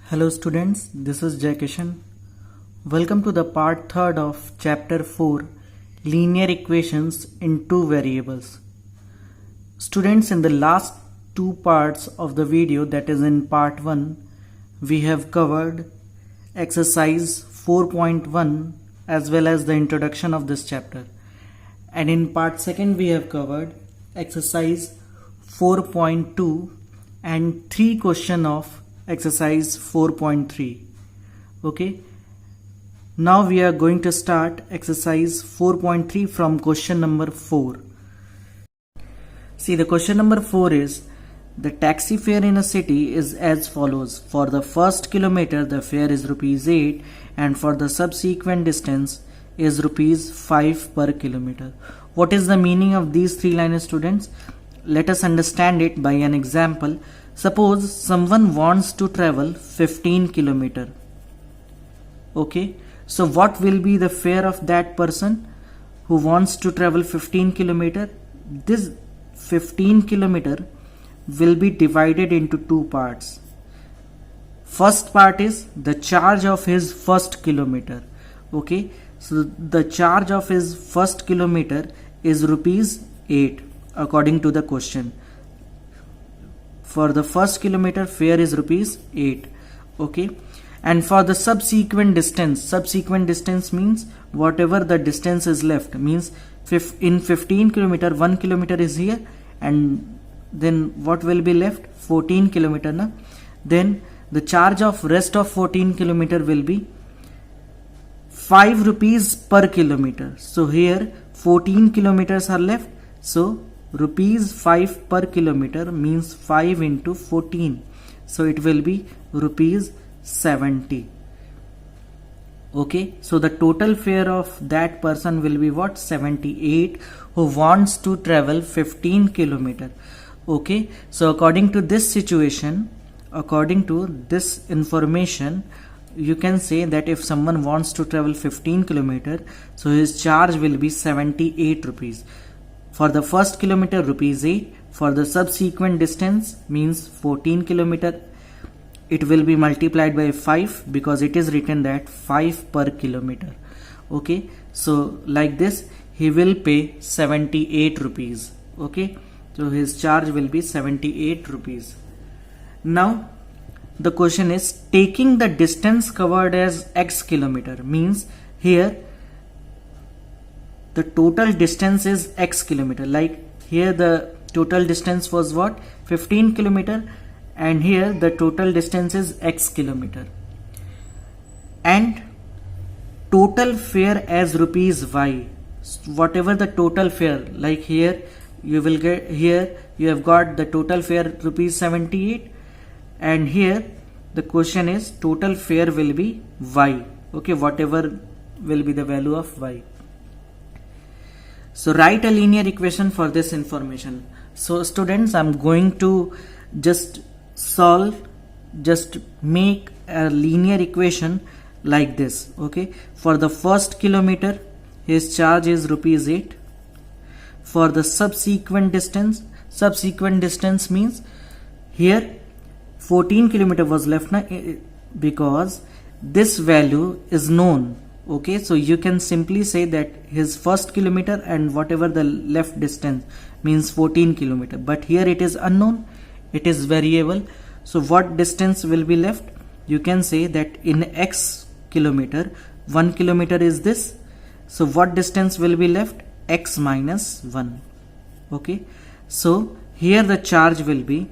Hello students, this is Jai Kishan. Welcome to the part 3rd of chapter 4, linear equations in two variables. Students, in the last two parts of the video, that is in part 1, we have covered exercise 4.1 as well as the introduction of this chapter. And in part 2nd we have covered exercise 4.2 and 3 question of exercise 4.3. okay, now we are going to start exercise 4.3 from question number 4. See, the question number 4 is the taxi fare in a city is as follows. For the first kilometer the fare is rupees 8 and for the subsequent distance is rupees 5 per kilometer. What is the meaning of these three lines, students? Let us understand it by an example. Suppose someone wants to travel 15 kilometer. Okay, so what will be the fare of that person who wants to travel 15 kilometer? This 15 kilometer will be divided into two parts. First part is the charge of his first kilometer. Okay, so the charge of his first kilometer is rupees 8 according to the question. For the first kilometer fare is rupees 8. Okay, and for the subsequent distance means whatever the distance is left, means in 15 kilometer 1 kilometer is here, and then what will be left? 14 kilometer na? Then the charge of rest of 14 kilometer will be 5 rupees per kilometer. So here 14 kilometers are left, so rupees 5 per kilometer means 5 into 14, so it will be rupees 70. Okay, so the total fare of that person will be what? 78, who wants to travel 15 kilometer. Okay, so according to this situation, according to this information, you can say that if someone wants to travel 15 kilometer, so his charge will be 78 rupees. For the first kilometer rupees 8, for the subsequent distance means 14 kilometer, it will be multiplied by 5 because it is written that 5 per kilometer. Okay, so like this he will pay 78 rupees. Okay, so his charge will be 78 rupees. Now the question is, taking the distance covered as x kilometer, means here the total distance is x kilometer. Like here the total distance was what? 15 kilometer, and here the total distance is x kilometer, and total fare as rupees y. Whatever the total fare, like here you will get, here you have got the total fare rupees 78, and here the question is total fare will be y. Okay, whatever will be the value of y. So write a linear equation for this information. So students, I'm going to just make a linear equation like this. Okay, for the first kilometer his charge is rupees 8. For the subsequent distance means here 14 kilometer was left na, because this value is known. Okay, so you can simply say that his first kilometer and whatever the left distance means 14 kilometer, but here it is unknown, it is variable. So what distance will be left? You can say that in x kilometer 1 kilometer is this, so what distance will be left? X minus 1. Okay, so here the charge will be,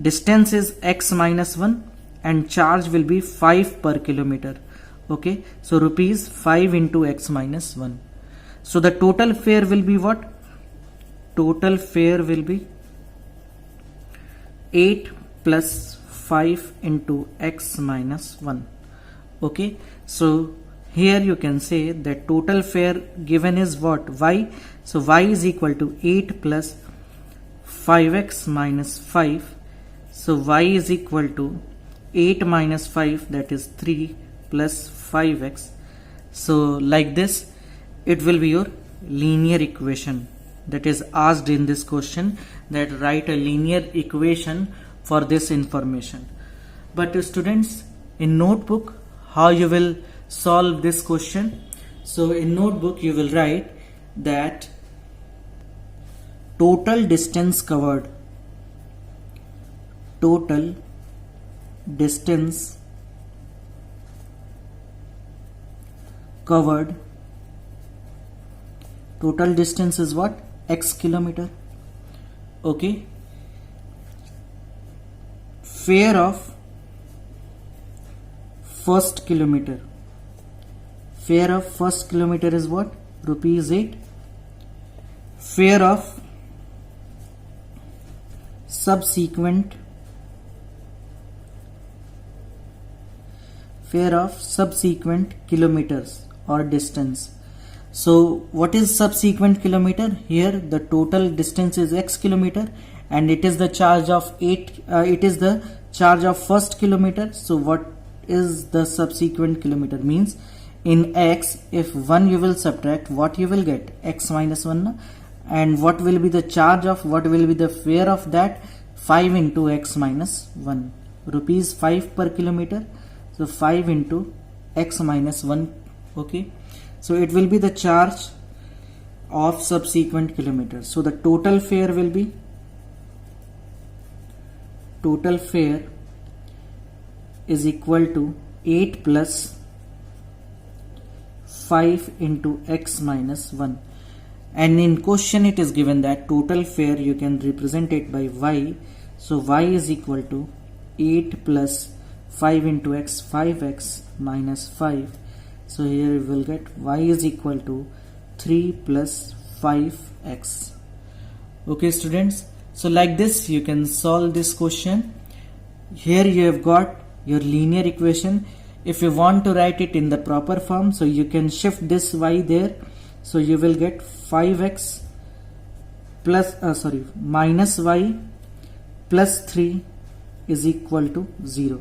distance is x minus 1 and charge will be 5 per kilometer. Okay, so rupees 5 into x minus 1. So the total fare will be what? Total fare will be 8 plus 5 into x minus 1. Okay, so here you can say that total fare given is what? Y. So y is equal to 8 plus 5x minus 5. So y is equal to 8 minus 5, that is 3 plus 5x. So like this it will be your linear equation that is asked in this question, that write a linear equation for this information. But students, in notebook, how you will solve this question? So in notebook you will write that total distance covered, total distance covered, total distance is what? X kilometer. Okay. Fare of first kilometer, fare of first kilometer is what? Rupees 8. Fare of subsequent kilometers or distance. So what is subsequent kilometer? Here the total distance is x kilometer and it is the charge of 8, it is the charge of first kilometer. So what is the subsequent kilometer? Means in x, if 1 you will subtract, what you will get? X minus 1. And what will be the charge of, what will be the fare of that? 5 into x minus 1. Rupees 5 per kilometer. So 5 into x minus 1. Okay. So it will be the charge of subsequent kilometers. So the total fare will be, total fare is equal to 8 plus 5 into x minus 1. And in question it is given that total fare you can represent it by y. So y is equal to 8 plus 5 into x, 5x minus 5. So here we will get y is equal to 3 plus 5x. Okay students, so like this you can solve this question. Here you have got your linear equation. If you want to write it in the proper form, so you can shift this y there. So you will get 5x plus minus y plus 3 is equal to 0.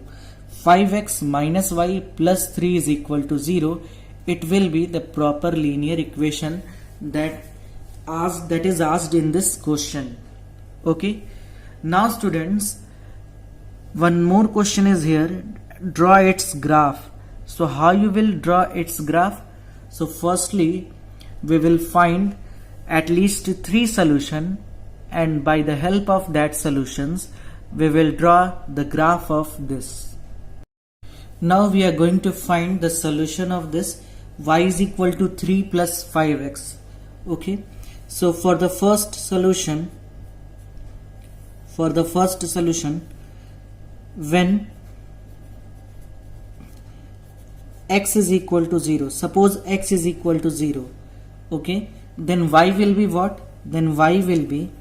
5x minus y plus 3 is equal to 0. It will be the proper linear equation that is asked in this question. Okay. Now students, one more question is here. Draw its graph. So how you will draw its graph? So firstly we will find at least 3 solutions, and by the help of that solutions we will draw the graph of this. Now we are going to find the solution of this. Y is equal to 3 plus 5x. Okay. So for the first solution, when x is equal to 0, suppose x is equal to 0, okay, then y will be what? Then y will be,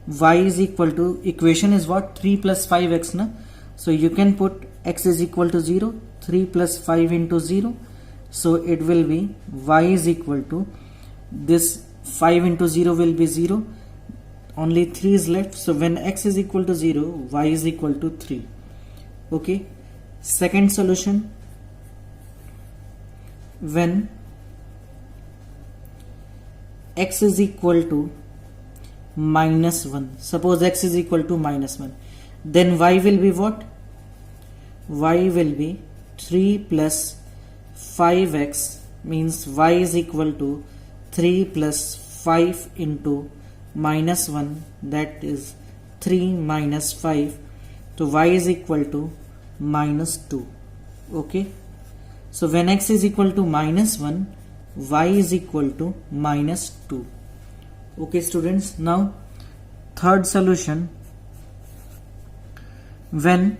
y is equal to, equation is what? 3 plus 5x, na? So you can put x is equal to 0, 3 plus 5 into 0. So it will be y is equal to, this 5 into 0 will be 0, only 3 is left. So when x is equal to 0, y is equal to 3. Okay. Second solution, when x is equal to minus 1, suppose x is equal to minus 1, then y will be what? Y will be 3 plus 5x, means y is equal to 3 plus 5 into minus 1, that is 3 minus 5. So y is equal to minus 2. Okay. So when x is equal to minus 1, y is equal to minus 2. Okay students. Now third solution, when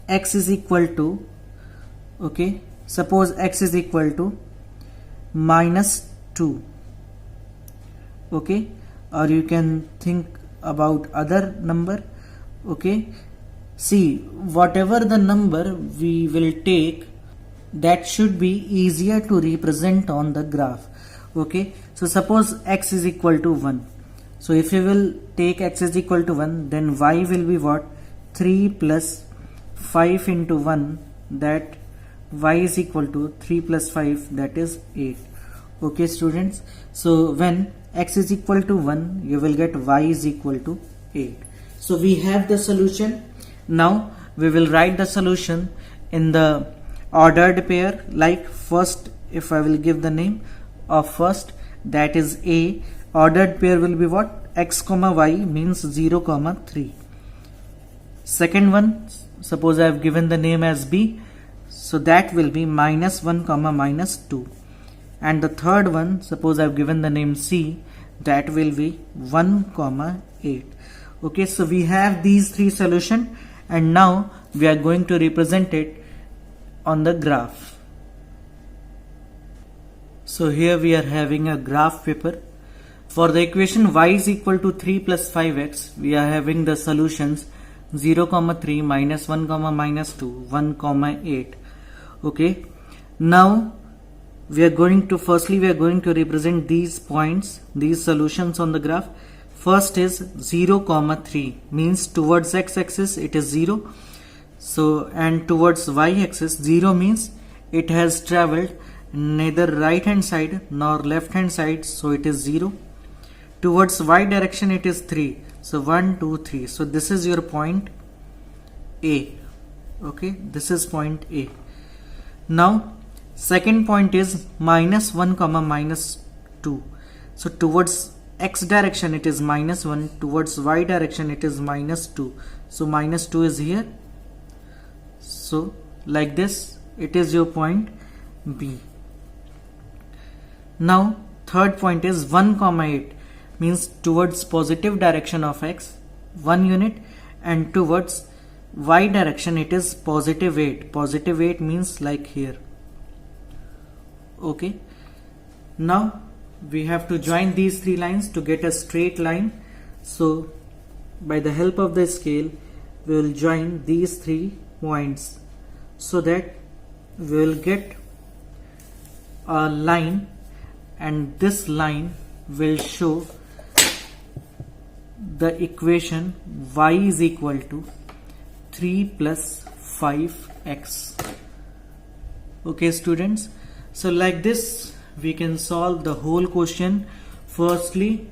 x is equal to, okay, suppose x is equal to minus 2. Okay, or you can think about other number. Okay, see, whatever the number we will take, that should be easier to represent on the graph. Okay, so suppose x is equal to 1. So if you will take x is equal to 1, then y will be what? 3 plus 5 into 1, that y is equal to 3 plus 5, that is 8. Okay students, so when x is equal to 1, you will get y is equal to 8. So we have the solution. Now we will write the solution in the ordered pair, like first, if I will give the name of first, that is A, ordered pair will be what? X comma y means 0 comma 3. Second one, suppose I have given the name as B, so that will be minus 1 comma minus 2. And the third one, suppose I have given the name C, that will be 1 comma 8. Okay, so we have these three solutions, and now we are going to represent it on the graph. So here we are having a graph paper. For the equation y is equal to 3 plus 5x, we are having the solutions 0 comma 3 minus 1 comma minus 2 1 comma 8. Okay, now we are going to represent these points, these solutions on the graph. First is 0 comma 3 means towards x-axis it is 0. So, and towards y-axis 0 means it has traveled neither right hand side nor left hand side, so it is 0. Towards y direction it is 3, so 1 2 3. So this is your point A. Okay, this is point A. Now second point is minus 1 comma minus 2. So towards x direction it is minus 1, towards y direction it is minus 2. So minus 2 is here. So like this, it is your point B. Now third point is 1 comma 8 means towards positive direction of x 1 unit, and towards y direction it is positive 8. Positive 8 means like here. Okay, now we have to join these three lines to get a straight line. So by the help of the scale we will join these 3 points so that we will get a line, and this line will show the equation y is equal to 3 plus 5x. Okay students, so like this we can solve the whole question. Firstly,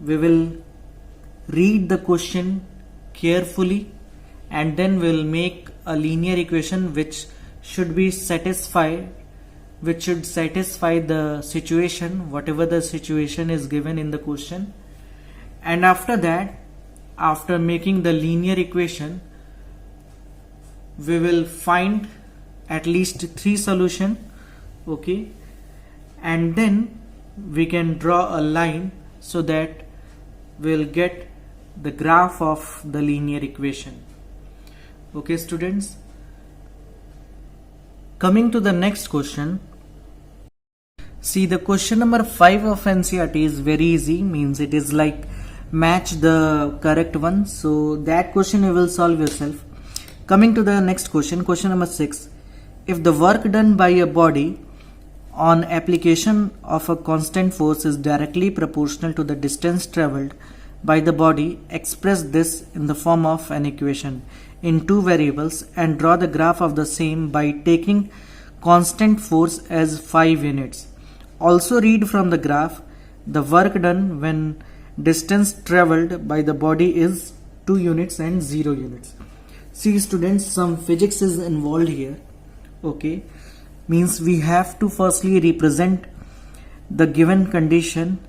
we will read the question carefully, and then we will make a linear equation which should satisfy the situation, whatever the situation is given in the question. And after that, after making the linear equation, we will find at least 3 solutions. Okay, and then we can draw a line so that we'll get the graph of the linear equation. Okay students, coming to the next question. See, the question number 5 of NCERT is very easy, means it is like match the correct one. So that question you will solve yourself. Coming to the next question, question number 6. If the work done by a body on application of a constant force is directly proportional to the distance traveled by the body, express this in the form of an equation in 2 variables and draw the graph of the same by taking constant force as 5 units. Also read from the graph the work done when distance traveled by the body is 2 units and 0 units. See students, some physics is involved here. Okay, means we have to firstly represent the given condition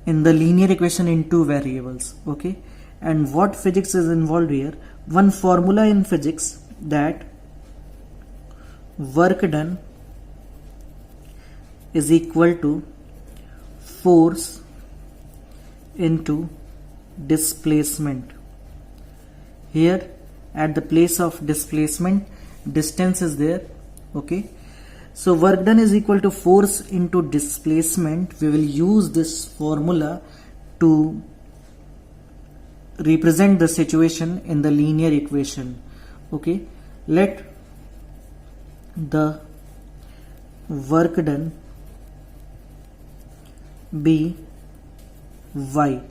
in the linear equation in 2 variables. Okay, and what physics is involved here? One formula in physics, that work done is equal to force into displacement. Here at the place of displacement, distance is there. Okay, so work done is equal to force into displacement. We will use this formula to represent the situation in the linear equation. Okay, let the work done be y.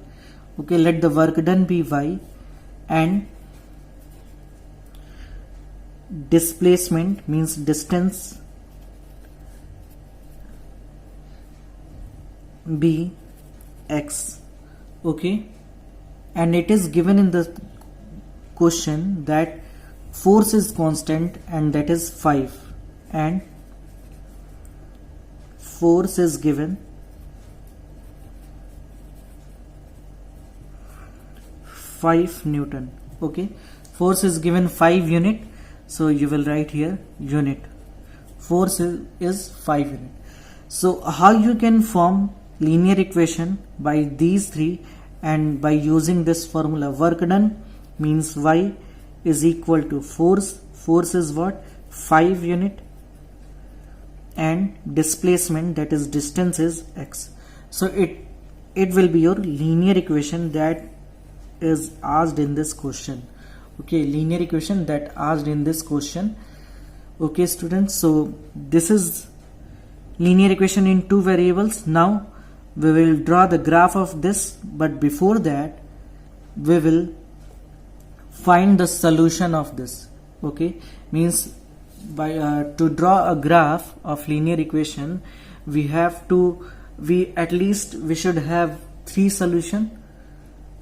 Okay, let the work done be y, and displacement means distance be x. Okay, and it is given in the question that force is constant and that is 5 and force is given 5 Newton. Okay, force is given 5 unit, so you will write here unit. Force is 5 unit. So how you can form linear equation by these three, and by using this formula, work done means y is equal to force. Force is what? 5 unit, and displacement, that is distance, is x. So it will be your linear equation that is asked in this question. Okay, linear equation that asked in this question. Okay students, so this is linear equation in two variables. Now we will draw the graph of this, but before that we will find the solution of this. Okay, means by to draw a graph of linear equation, we should have 3 solution.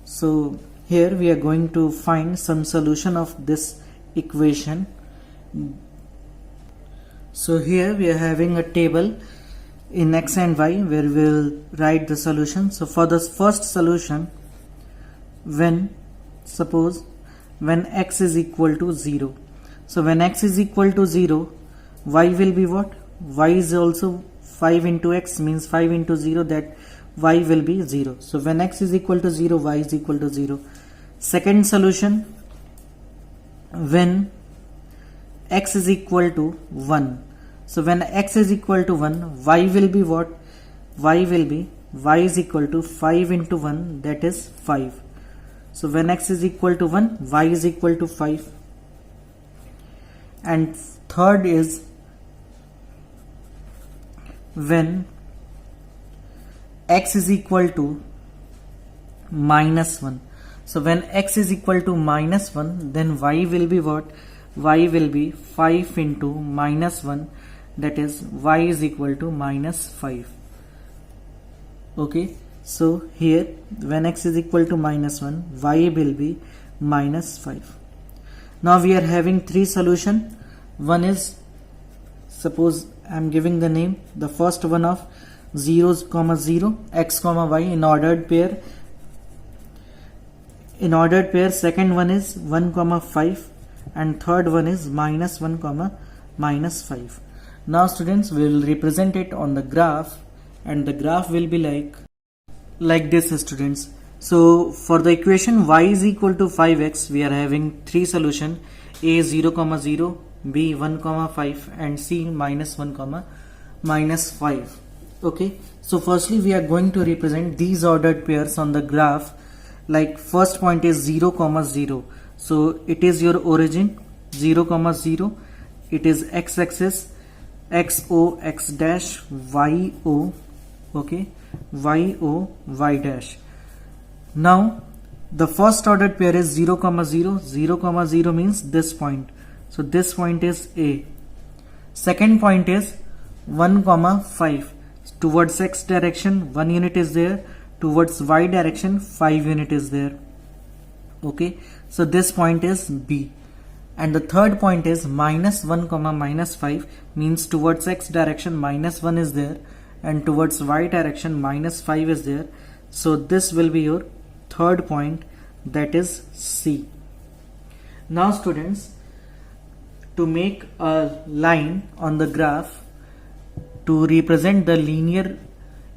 So here we are going to find some solution of this equation. So here we are having a table in x and y where we will write the solution. So for the first solution, when x is equal to 0, so when x is equal to 0, y will be what? Y is also 5 into x, means 5 into 0, that y will be 0. So when x is equal to 0, y is equal to 0. Second solution, when x is equal to 1. So when x is equal to 1, y will be what? Y is equal to 5 into 1, that is 5. So when x is equal to 1, y is equal to 5. And third is when x is equal to minus 1. So when x is equal to minus 1, then y will be what? Y will be 5 into minus 1, that is y is equal to minus 5. Okay, so here when x is equal to minus 1, y will be minus 5. Now we are having 3 solution. One is, suppose I am giving the name, the first one of 0, 0, x, y in ordered pair. Second one is 1, 5, and third one is minus 1, minus 5. Now students, we will represent it on the graph, and the graph will be like this students. So for the equation y is equal to 5x, we are having 3 solution: a 0, 0, b 1, 5, and c minus 1, minus 5. Okay, so firstly we are going to represent these ordered pairs on the graph. Like first point is 0, 0, so it is your origin 0, 0. It is x-axis, xo, x dash, yo, okay, yo, y dash. Now the first ordered pair is 0, 0, 0, 0 means this point. So this point is A. Second point is 1, 5. Towards x direction 1 unit is there, towards y direction 5 unit is there. Okay, so this point is B. And the third point is minus 1, minus 5, means towards x direction minus 1 is there, and towards y direction minus 5 is there. So this will be your third point, that is C. Now students, to make a line on the graph to represent the linear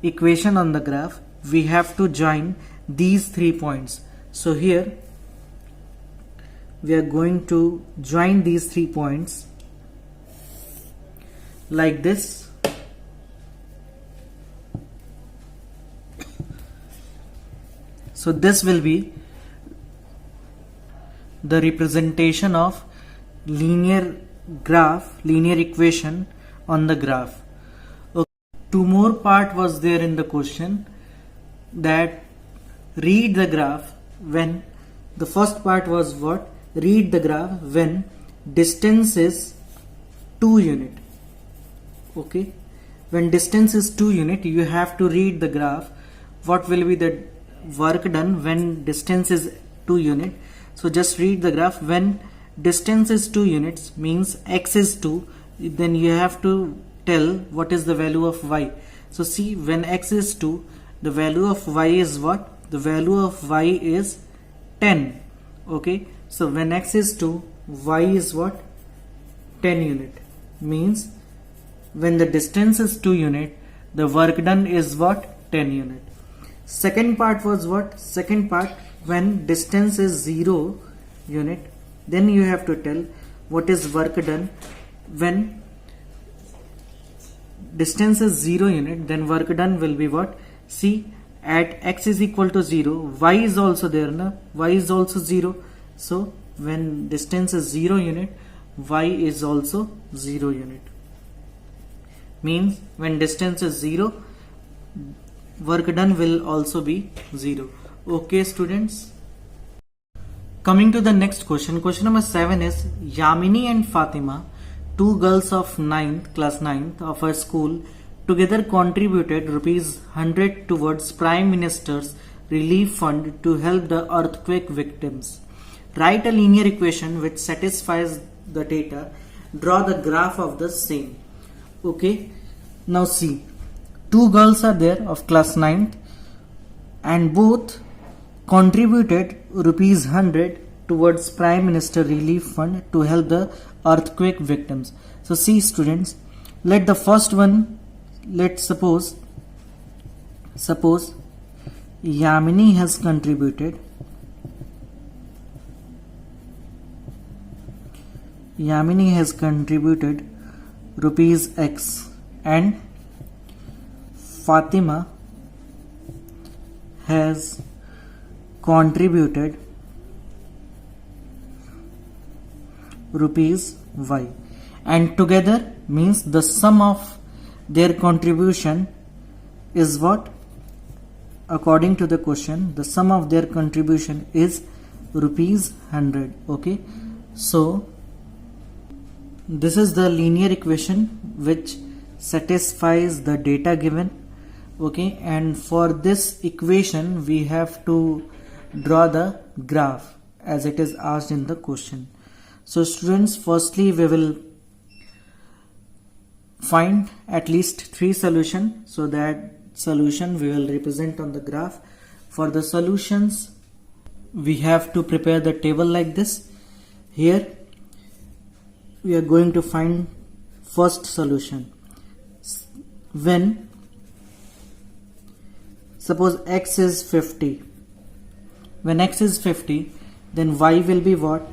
equation on the graph, we have to join these 3 points. So here we are going to join these 3 points like this. So this will be the representation of linear equation on the graph. Okay. 2 more part was there in the question, that read the graph when, the first part was what? Read the graph when distance is 2 unit. Okay, when distance is 2 unit, you have to read the graph. What will be the work done when distance is 2 unit? So just read the graph. When distance is 2 units, means x is 2, then you have to tell what is the value of y. So see, when x is 2, the value of y is what? The value of y is 10. Okay, so when x is 2, y is what? 10 unit. Means when the distance is 2 unit, the work done is what? 10 unit. Second part was what? Second part, when distance is 0 unit, then you have to tell what is work done. When distance is 0 unit, then work done will be what? See, at x is equal to 0, y is also there, na? Y is also 0. So when distance is 0 unit, y is also 0 unit. Means when distance is 0, work done will also be 0. Okay students. Coming to the next question. Question number 7 is, Yamini and Fatima, two girls of class 9th of her school, together contributed rupees 100 towards Prime Minister's Relief Fund to help the earthquake victims. Write a linear equation which satisfies the data. Draw the graph of the same. Okay. Now see, two girls are there of class 9th and both contributed rupees 100 towards Prime Minister Relief Fund to help the earthquake victims. So see students, let the first one, let's suppose Yamini has contributed rupees X and Fatima has contributed rupees Y, and together means the sum of their contribution is what? According to the question, the sum of their contribution is rupees 100. Okay, so this is the linear equation which satisfies the data given. Okay, and for this equation we have to draw the graph as it is asked in the question. So students, firstly we will find at least 3 solutions, so that solution we will represent on the graph. For the solutions we have to prepare the table like this. Here we are going to find first solution. When suppose x is 50, when x is 50, then y will be what?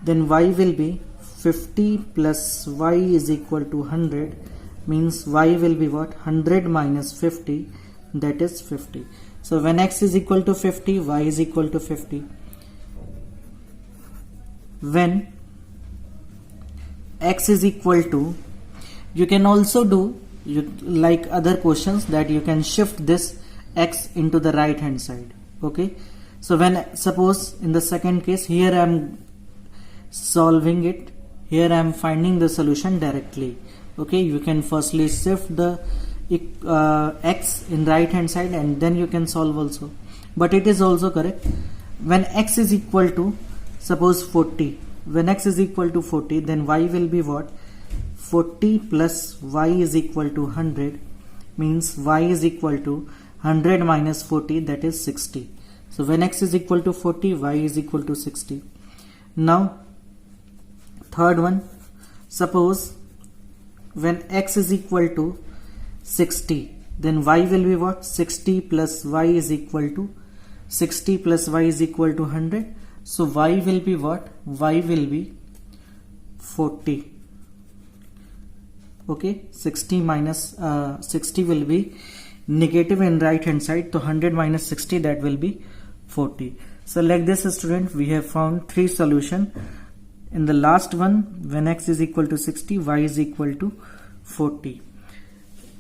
Then y will be 50 plus y is equal to 100, means y will be what? 100 minus 50, that is 50. So when x is equal to 50, y is equal to 50. When x is equal to, you can also do like other questions, that you can shift this x into the right hand side. Okay, so when suppose in the second case, here I am solving it, here I am finding the solution directly. Okay, you can firstly shift the x in right hand side and then you can solve also, but it is also correct. When x is equal to suppose 40, when x is equal to 40, then y will be what? 40 plus y is equal to 100, means y is equal to 100 minus 40, that is 60. So when x is equal to 40, y is equal to 60. Now third one, suppose when x is equal to 60, then y will be what? 60 plus y is equal to 60 plus y is equal to 100. So y will be what? Y will be 40. Okay, 60 minus 60 will be negative in right hand side, so 100 minus 60, that will be 40. So like this student, we have found 3 solutions. In the last one, when x is equal to 60, y is equal to 40.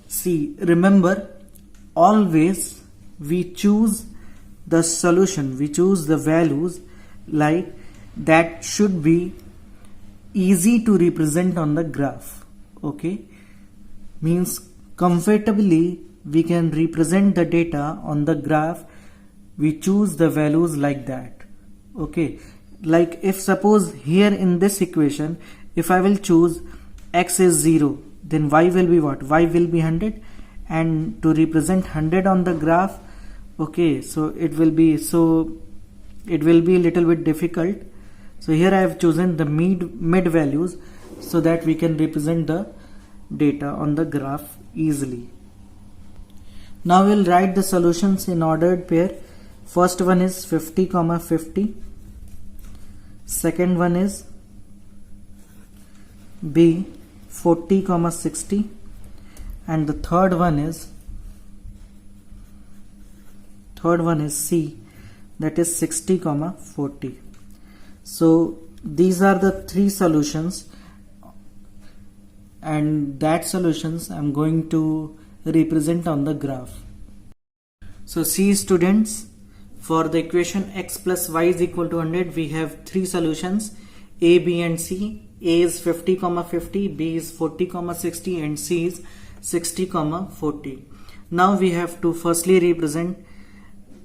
See, remember, always we choose the solution, we choose the values like that should be easy to represent on the graph. Okay, means comfortably we can represent the data on the graph we choose the values like that. Okay, like if suppose here in this equation, if I will choose x is 0, then y will be what? Y will be 100, and to represent 100 on the graph, okay, so it will be a little bit difficult. So here I have chosen the mid values so that we can represent the data on the graph easily. Now we'll write the solutions in ordered pair. First one is 50, 50. Second one is B, 40, 60. And the third one is C, that is 60, 40. So these are the three solutions, and that solutions I'm going to represent on the graph. So see students, for the equation x plus y is equal to 100, we have three solutions, A, B and C. A is 50, 50, B is 40, 60 and C is 60, 40. Now we have to firstly represent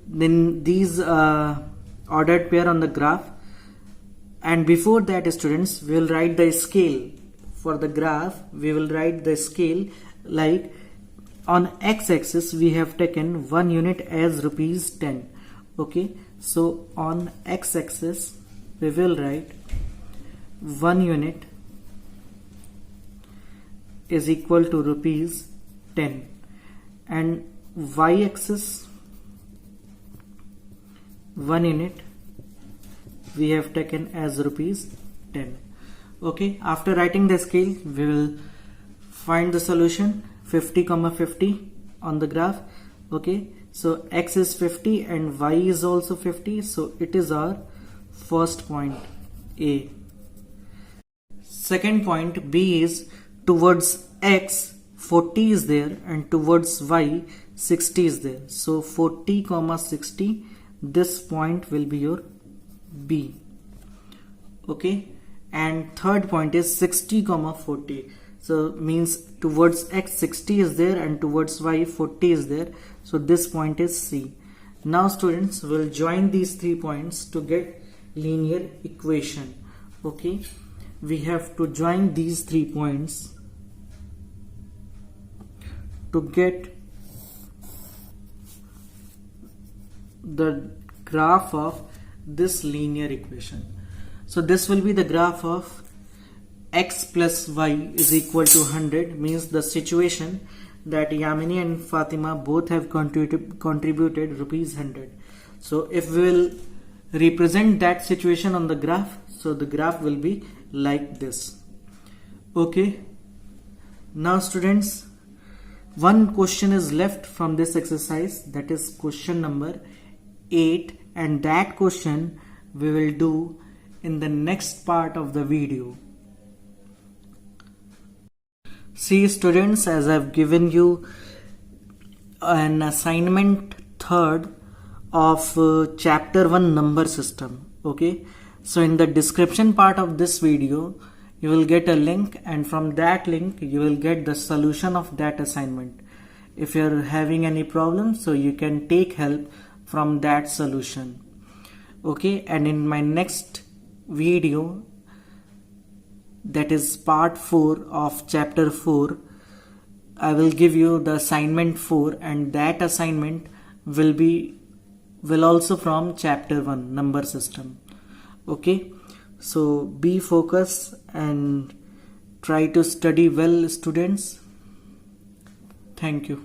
then these ordered pair on the graph, and before that students, we will write the scale for the graph. We will write the scale like on x-axis we have taken 1 unit as rupees 10. Okay, so on x-axis we will write 1 unit is equal to rupees 10, and y-axis 1 unit we have taken as rupees 10. Okay, after writing the scale we will find the solution 50, 50 on the graph. Okay, so x is 50 and y is also 50, so it is our first point A. Second point B is towards x 40 is there and towards y 60 is there, so 40, 60, this point will be your B. Okay, and third point is 60, 40. So means towards x 60 is there and towards y 40 is there, so this point is C. Now students will join these 3 points to get linear equation. Okay, we have to join these 3 points to get the graph of this linear equation. So this will be the graph of x plus y is equal to 100, means the situation that Yamini and Fatima both have contributed rupees 100. So if we will represent that situation on the graph, so the graph will be like this. Okay, now students, one question is left from this exercise, that is question number 8, and that question we will do in the next part of the video. See students, as I have given you an assignment third of chapter 1 number system. Okay, so in the description part of this video you will get a link, and from that link you will get the solution of that assignment. If you are having any problem, so you can take help from that solution. Okay, and in my next video, that is part 4 of chapter 4, I will give you the assignment 4, and that assignment will also from chapter 1 number system. Okay, so be focused and try to study well students. Thank you.